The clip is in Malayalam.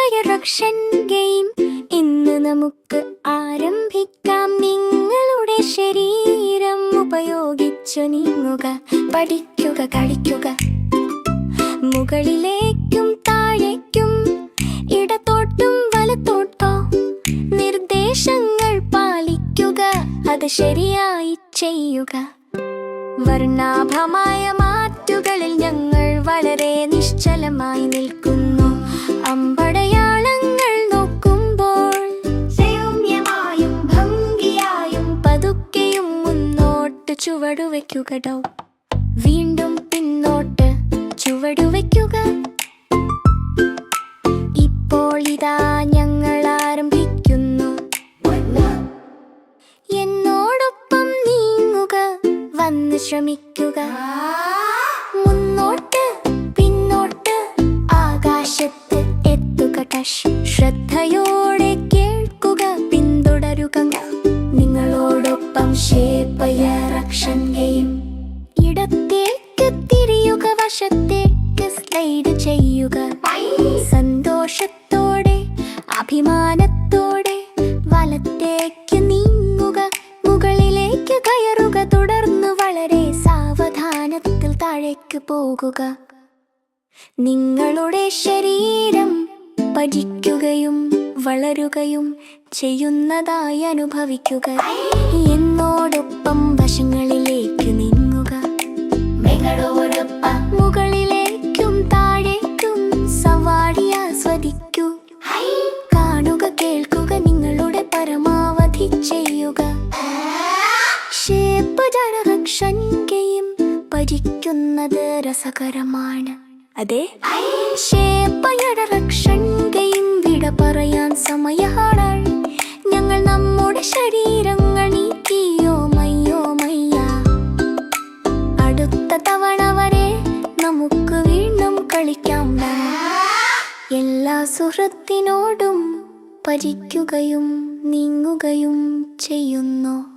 ഡയറക്ഷൻ ഗെയിം ഇന്ന് നമുക്ക് ആരംഭിക്കാം. നിങ്ങളുടെ ശരീരം ഉപയോഗിച്ചു നീങ്ങുക, പഠിക്കുക, കളിക്കുക. മുകളിലേക്കും താഴേക്കും ഇടത്തോട്ടും വലത്തോട്ടോ നിർദ്ദേശങ്ങൾ പാലിക്കുക, അത് ശരിയായി ചെയ്യുക. വർണ്ണാഭമായ മാറ്റുകളിൽ ഞങ്ങൾ വളരെ നിശ്ചലമായി നിൽക്കുന്നു. അമ്പടയാളങ്ങൾ നോക്കുമ്പോൾ സൗമ്യമായും ഭംഗിയായും പതുക്കെയും മുന്നോട്ട് ചുവടുവെക്കുക. വീണ്ടും പിന്നോട്ട് ചുവടുവെക്കുക. ഇപ്പോൾ ഇതാ ഞങ്ങൾ ആരംഭിക്കുന്നു. എന്നോടൊപ്പം നീങ്ങുക, വന്ന് ശ്രമിക്കുക. മുന്നോട്ട് പിന്നോട്ട് ആകാശത്ത് എത്തുക. ശ്രദ്ധയോടെ കേൾക്കുക, പിന്തുടരുക. നിങ്ങളോടൊപ്പം ഡയറക്ഷൻ ഗെയിം. ഇടത്തേക്ക് തിരിയുക, വശത്തേക്ക് സ്ലൈഡ് ചെയ്യുക. സന്തോഷത്തോടെ അഭിമാനത്തോടെ വലത്തേക്ക് നീങ്ങുക. മുകളിലേക്ക് കയറുക, തുടർന്ന് വളരെ സാവധാനത്തിൽ താഴേക്ക് പോകുക. നിങ്ങളുടെ ശരീരം പഠിക്കുകയും വളരുകയും ചെയ്യുന്നതായി അനുഭവിക്കുക. എന്നോടൊപ്പം വശങ്ങളിലേക്ക് നീങ്ങുക. മുകളിലേക്കും താഴേക്കും സവാരി ആസ്വദിക്കൂ. കാണുക, കേൾക്കുക, നിങ്ങളുടെ പരമാവധി ചെയ്യുക. ഡയറക്ഷൻ ഗെയിം പഠിക്കുന്നത് രസകരമാണ്. അതെ, ഡയറക്ഷൻ ഗെയിം വിട പറയാൻ സമയമാണ്. ഞങ്ങൾ നമ്മുടെ ശരീരങ്ങൾ നീക്കിയോ മയ്യോ മയ്യ. അടുത്ത തവണ വരെ നമുക്ക് വീണ്ടും കളിക്കാം. എല്ലാ സുഹൃത്തിനോടും പഠിക്കുകയും നീങ്ങുകയും ചെയ്യുന്നു.